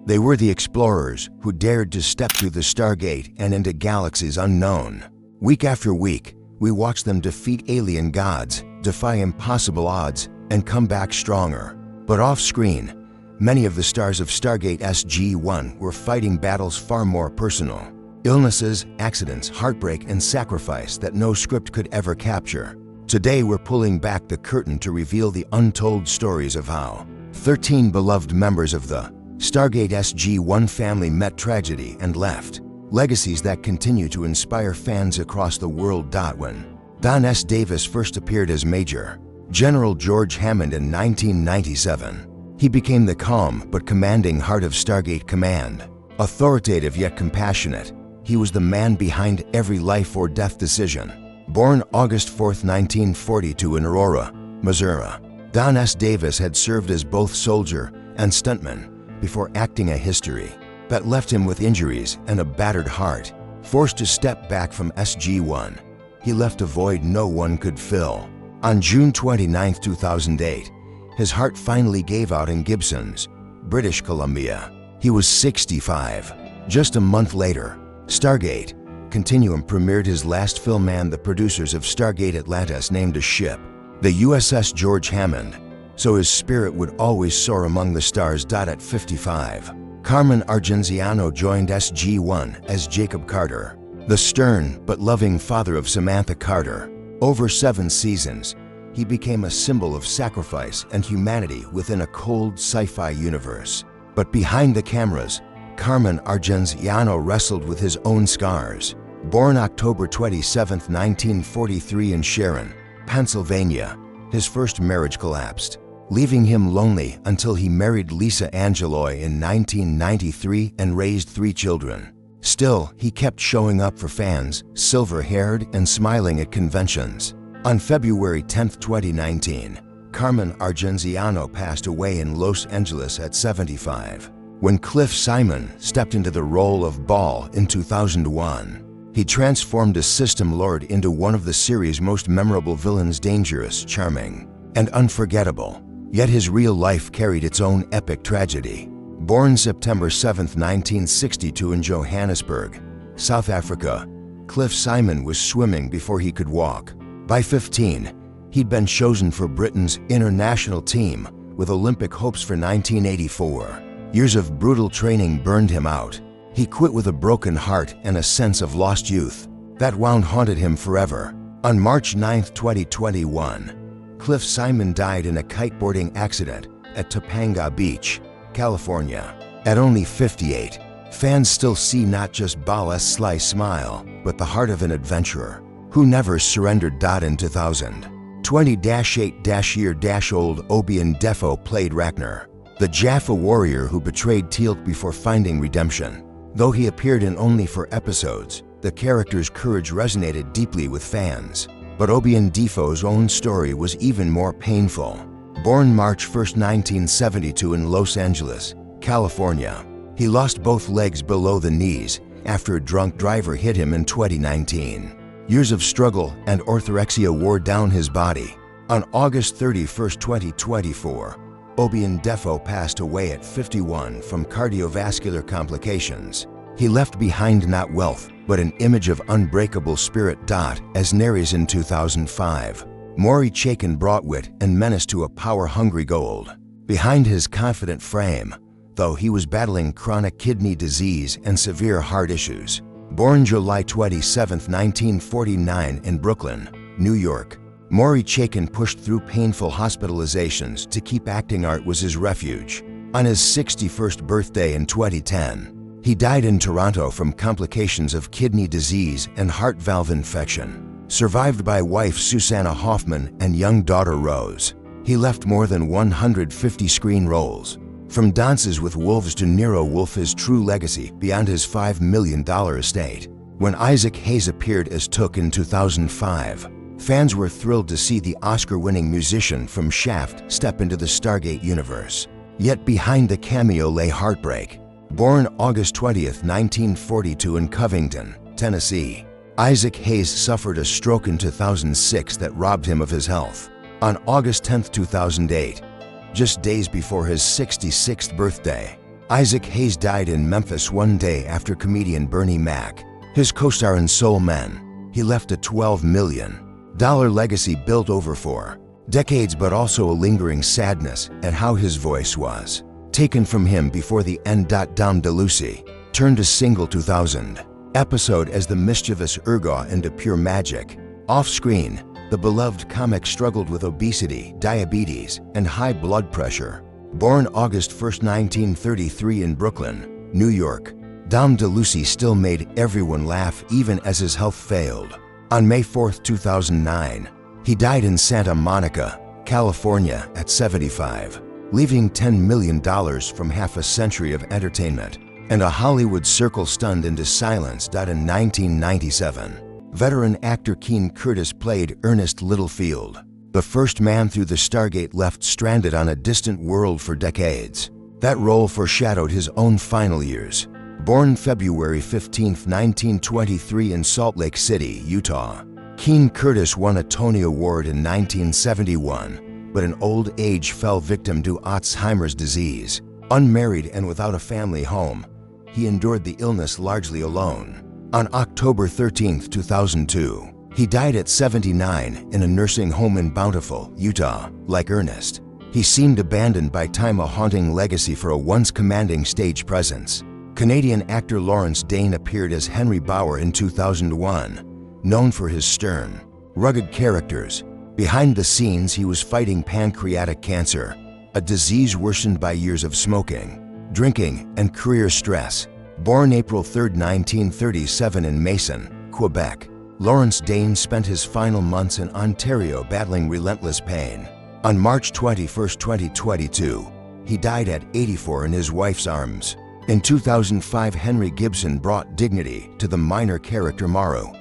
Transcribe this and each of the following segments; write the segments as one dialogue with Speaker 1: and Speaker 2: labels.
Speaker 1: They were the explorers who dared to step through the Stargate and into galaxies unknown. Week after week, we watched them defeat alien gods, defy impossible odds, and come back stronger. But off-screen, many of the stars of Stargate SG-1 were fighting battles far more personal. Illnesses, accidents, heartbreak, and sacrifice that no script could ever capture. Today we're pulling back the curtain to reveal the untold stories of how 13 beloved members of the Stargate SG-1 family met tragedy and left legacies that continue to inspire fans across the world. When Don S. Davis first appeared as Major General George Hammond in 1997, he became the calm but commanding heart of Stargate Command. Authoritative yet compassionate, he was the man behind every life or death decision. Born August 4, 1942 in Aurora, Missouri, Don S. Davis had served as both soldier and stuntman before acting a history that left him with injuries and a battered heart. Forced to step back from SG-1, he left a void no one could fill. On June 29, 2008, his heart finally gave out in Gibson's, British Columbia. He was 65. Just a month later, Stargate Continuum premiered his last film, and the producers of Stargate Atlantis named a ship the USS George Hammond, so his spirit would always soar among the stars. At 55, Carmen Argenziano joined SG-1 as Jacob Carter, the stern but loving father of Samantha Carter. Over 7 seasons, he became a symbol of sacrifice and humanity within a cold sci-fi universe. But behind the cameras, Carmen Argenziano wrestled with his own scars. Born October 27, 1943 in Sharon, Pennsylvania, his first marriage collapsed, leaving him lonely until he married Lisa Angeloi in 1993 and raised 3 children. Still, he kept showing up for fans, silver-haired and smiling at conventions. On February 10, 2019, Carmen Argenziano passed away in Los Angeles at 75. When Cliff Simon stepped into the role of Ball in 2001, he transformed a system lord into one of the series' most memorable villains, dangerous, charming, and unforgettable. Yet his real life carried its own epic tragedy. Born September 7, 1962 in Johannesburg, South Africa, Cliff Simon was swimming before he could walk. By 15, he'd been chosen for Britain's international team with Olympic hopes for 1984. Years of brutal training burned him out. He quit with a broken heart and a sense of lost youth that wound haunted him forever. On March 9, 2021, Cliff Simon died in a kiteboarding accident at Topanga Beach, California. At only 58, fans still see not just Ball's sly smile, but the heart of an adventurer who never surrendered. In 2000, 20-8-year-old Obian Defo played Ragnar, the Jaffa warrior who betrayed Teal'c before finding redemption. Though he appeared in only 4 episodes, the character's courage resonated deeply with fans. But Obian Defoe's own story was even more painful. Born March 1, 1972 in Los Angeles, California, he lost both legs below the knees after a drunk driver hit him in 2019. Years of struggle and orthorexia wore down his body. On August 31, 2024, Obian Defo passed away at 51 from cardiovascular complications. He left behind not wealth, but an image of unbreakable spirit. As narrates in 2005, Maury Chaykin brought wit and menace to a power-hungry gold. Behind his confident frame, though, he was battling chronic kidney disease and severe heart issues. Born July 27, 1949 in Brooklyn, New York, Maury Chaykin pushed through painful hospitalizations to keep acting. Art was his refuge. On his 61st birthday in 2010, he died in Toronto from complications of kidney disease and heart valve infection. Survived by wife Susanna Hoffman and young daughter Rose, he left more than 150 screen roles. From Dances with Wolves to Nero Wolfe, his true legacy beyond his $5 million estate. When Isaac Hayes appeared as Took in 2005, fans were thrilled to see the Oscar-winning musician from Shaft step into the Stargate universe. Yet behind the cameo lay heartbreak. Born August 20, 1942 in Covington, Tennessee, Isaac Hayes suffered a stroke in 2006 that robbed him of his health. On August 10, 2008, just days before his 66th birthday, Isaac Hayes died in Memphis one day after comedian Bernie Mac, his co-star in Soul Men. He left a $12 million legacy built over 4 decades, but also a lingering sadness at how his voice was taken from him before the end. DeLuise turned a single 2000 episode as the mischievous Urga into pure magic. Off-screen, the beloved comic struggled with obesity, diabetes, and high blood pressure. Born August 1, 1933 in Brooklyn, New York, Dom DeLuise still made everyone laugh even as his health failed. On May 4, 2009, he died in Santa Monica, California at 75, leaving $10 million from half a century of entertainment and a Hollywood circle stunned into silence. In 1997, veteran actor Keene Curtis played Ernest Littlefield, the first man through the Stargate left stranded on a distant world for decades. That role foreshadowed his own final years. Born February 15, 1923 in Salt Lake City, Utah, Keene Curtis won a Tony Award in 1971, but in old age fell victim to Alzheimer's disease. Unmarried and without a family home, he endured the illness largely alone. On October 13, 2002, he died at 79 in a nursing home in Bountiful, Utah. Like Ernest, he seemed abandoned by time, a haunting legacy for a once commanding stage presence. Canadian actor Lawrence Dane appeared as Henry Bauer in 2001. Known for his stern, rugged characters, behind the scenes he was fighting pancreatic cancer, a disease worsened by years of smoking, drinking, and career stress. Born April 3, 1937 in Mason, Quebec, Lawrence Dane spent his final months in Ontario battling relentless pain. On March 21, 2022, he died at 84 in his wife's arms. In 2005, Henry Gibson brought dignity to the minor character Morrow.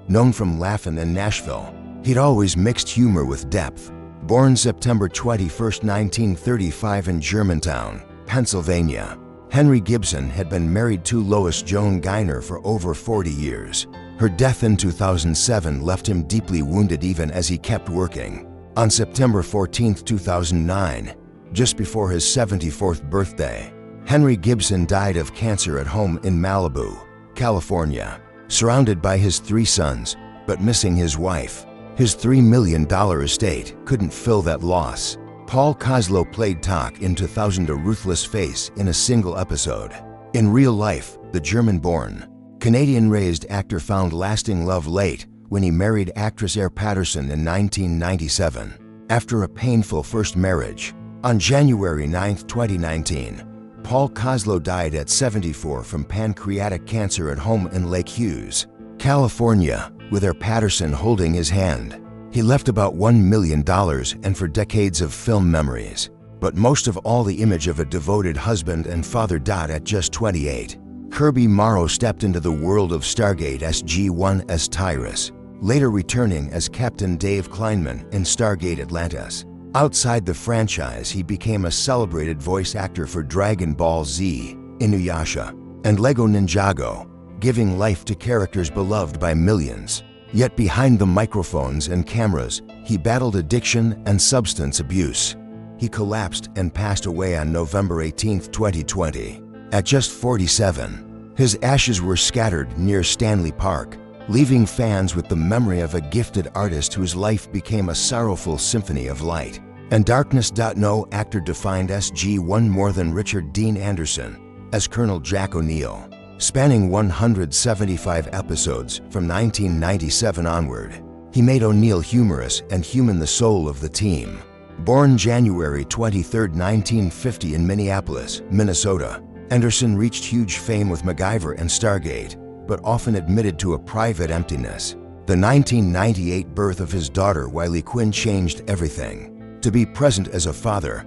Speaker 1: Known from Laugh-In and Nashville, he'd always mixed humor with depth. Born September 21, 1935 in Germantown, Pennsylvania, Henry Gibson had been married to Lois Joan Geiner for over 40 years. Her death in 2007 left him deeply wounded even as he kept working. On September 14, 2009, just before his 74th birthday, Henry Gibson died of cancer at home in Malibu, California, surrounded by his 3 sons, but missing his wife. His $3 million estate couldn't fill that loss. Paul Koslo played Talk in 2000, a ruthless face in a single episode. In real life, the German-born, Canadian-raised actor found lasting love late when he married actress Air Patterson in 1997. After a painful first marriage, on January 9, 2019, Paul Koslo died at 74 from pancreatic cancer at home in Lake Hughes, California, with Air Patterson holding his hand. He left about $1 million and for decades of film memories, but most of all the image of a devoted husband and father. At just 28, Kirby Morrow stepped into the world of Stargate SG-1 as Tyrus, later returning as Captain Dave Kleinman in Stargate Atlantis. Outside the franchise, he became a celebrated voice actor for Dragon Ball Z, Inuyasha, and Lego Ninjago, giving life to characters beloved by millions. Yet behind the microphones and cameras, he battled addiction and substance abuse. He collapsed and passed away on November 18, 2020, at just 47. His ashes were scattered near Stanley Park, leaving fans with the memory of a gifted artist whose life became a sorrowful symphony of light and darkness. No actor defined SG-1 more than Richard Dean Anderson as Colonel Jack O'Neill, spanning 175 episodes from 1997 onward. He made O'Neill humorous and human, the soul of the team. Born January 23, 1950 in Minneapolis, Minnesota, Anderson reached huge fame with MacGyver and Stargate, but often admitted to a private emptiness. The 1998 birth of his daughter Wiley Quinn changed everything. To be present as a father,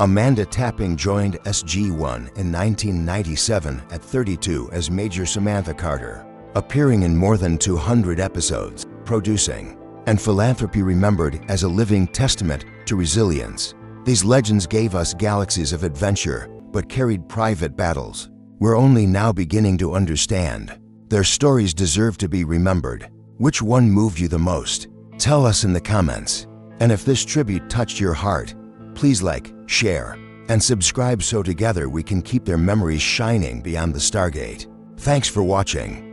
Speaker 1: Amanda Tapping joined SG-1 in 1997 at 32 as Major Samantha Carter, appearing in more than 200 episodes, producing, and philanthropy remembered as a living testament to resilience. These legends gave us galaxies of adventure, but carried private battles. We're only now beginning to understand. Their stories deserve to be remembered. Which one moved you the most? Tell us in the comments. And if this tribute touched your heart, please like, share, and subscribe so together we can keep their memories shining beyond the Stargate. Thanks for watching.